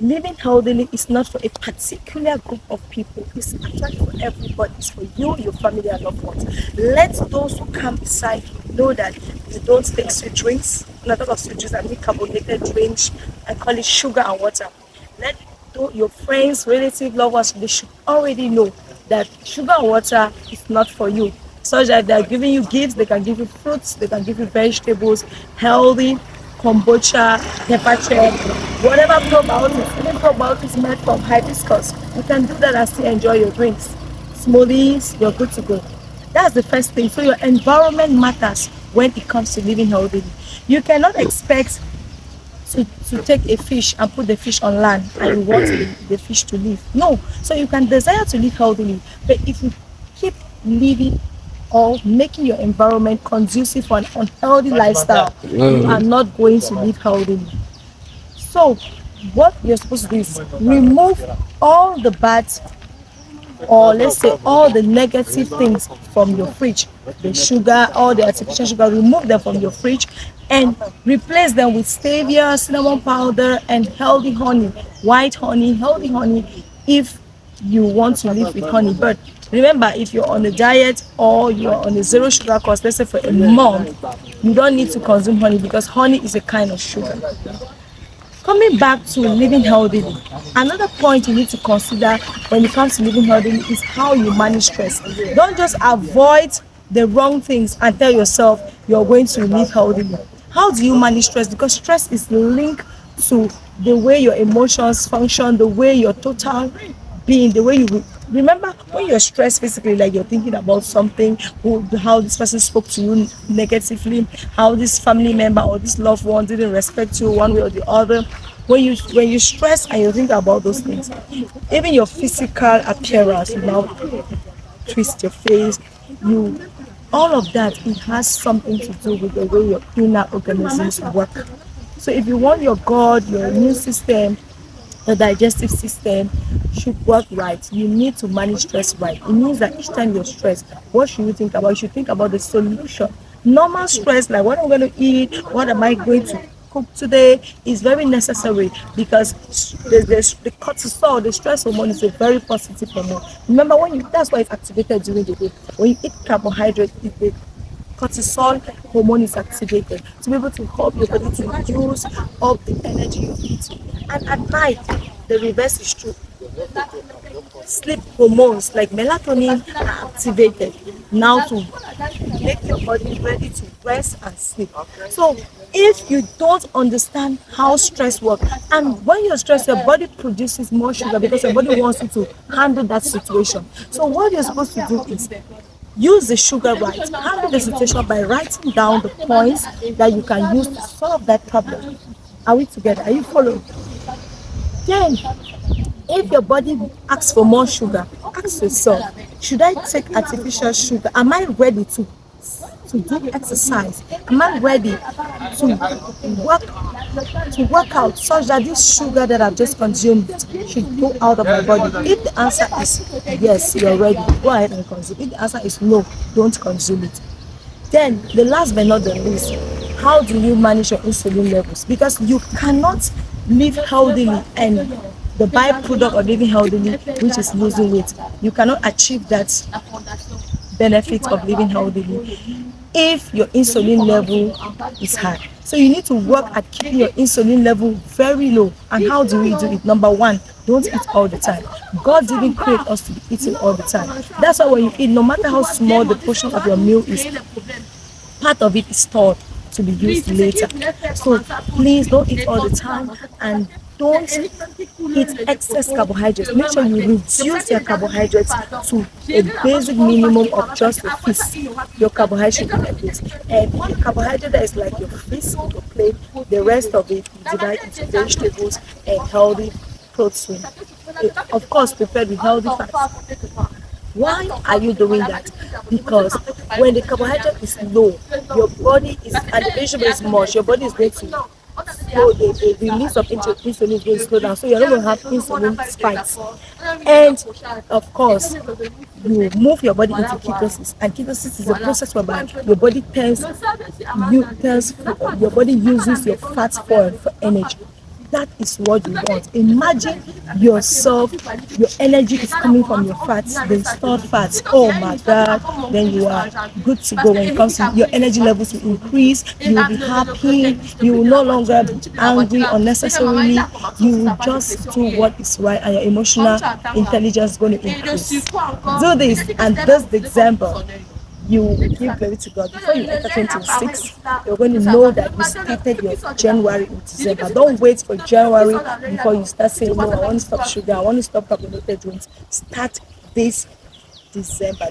Living healthily is not for a particular group of people. It's actually for everybody. It's for you, your family, and loved ones. Let those who come beside you know that you don't take sweet drinks. Not all of sweet drinks, I mean carbonated drinks. I call it sugar and water. Let your friends, relatives, loved ones, they should already know that sugar and water is not for you. Such that if they are giving you gifts, they can give you fruits, they can give you vegetables, healthy kombucha, pepper check, whatever probiotics, even probiotics made from hibiscus, you can do that and still enjoy your drinks. Smoothies, you're good to go. That's the first thing. So your environment matters when it comes to living healthily. You cannot expect to take a fish and put the fish on land and you want the fish to live. No. So you can desire to live healthily, but if you keep living or making your environment conducive for an unhealthy lifestyle, you are not going to live healthily. So what you're supposed to do is remove all the bad, or let's say all the negative things from your fridge, the sugar, all the artificial sugar, remove them from your fridge and replace them with stevia, cinnamon powder, and healthy honey, white honey, healthy honey, if you want to live with honey. But remember, if you're on a diet or you're on a zero sugar course, let's say for a month, you don't need to consume honey because honey is a kind of sugar. Coming back to living healthily, another point you need to consider when it comes to living healthily is how you manage stress. Don't just avoid the wrong things and tell yourself you're going to live healthily. How do you manage stress? Because stress is linked to the way your emotions function, the way your total being, the way you remember when you're stressed physically, like you're thinking about something, how this person spoke to you negatively, how this family member or this loved one didn't respect you one way or the other. When you stress and you think about those things, even your physical appearance, you now twist your face, you all of that, it has something to do with the way your inner organisms work. So if you want your gut, your immune system, the digestive system should work right, you need to manage stress right. It means that each time you're stressed, what should you think about? You should think about the solution. Normal stress, like what I'm going to eat, what am I going to cook today, is very necessary because the cortisol, the stress hormone, is a very positive hormone. Remember, that's why it's activated during the day. When you eat carbohydrate, the cortisol hormone is activated to be able to help your body to use up the energy you eat. And at night, the reverse is true. Sleep hormones like melatonin are activated now to make your body ready to rest and sleep. So if you don't understand how stress works, and when you're stressed, your body produces more sugar because your body wants you to handle that situation. So what you're supposed to do is use the sugar right, handle the situation by writing down the points that you can use to solve that problem. Are we together? Are you following? Then, if your body asks for more sugar, ask yourself, should I take artificial sugar? Am I ready to do exercise? Am I ready work to work out such that this sugar that I've just consumed should go out of my body? If the answer is yes, you're ready, go ahead and consume. If the answer is no, don't consume it. Then the last but not the least, how do you manage your insulin levels? Because you cannot live healthily and the byproduct of living healthily, which is losing weight, you cannot achieve that benefit of living healthily if your insulin level is high. So you need to work at keeping your insulin level very low. And how do we do it? Number one, don't eat all the time. God didn't create us to be eating all the time. That's why when you eat, no matter how small the portion of your meal is, part of it is stored to be used later. So please don't eat all the time and don't eat excess carbohydrates. Make sure you reduce your carbohydrates to a basic minimum of just a fist. Your carbohydrate should be like this. And the carbohydrate that is like your fist, your plate, the rest of it you divide into vegetables and healthy protein. Of course, prepared with healthy fats. Why are you doing that? Because when the carbohydrate is low, your body is, and the vegetable is much, your body is going to slow, the release of insulin is going to slow down, so you're not going to have insulin spikes. And of course, you move your body into ketosis, and ketosis is a process whereby your body your body uses your fat for energy. That is what you want. Imagine yourself, your energy is coming from your fats, the stored fats. Oh my God, then you are good to go. When it comes to your energy levels will increase, you will be happy, you will no longer be angry unnecessarily, you will just do what is right, and your emotional intelligence is going to increase. Do this, and this December you give glory to God. Before you enter 2026, you're going to know that you started your January in December. Don't wait for January before you start saying, no, I want to stop sugar, I want to stop carbonated drinks. Start this December.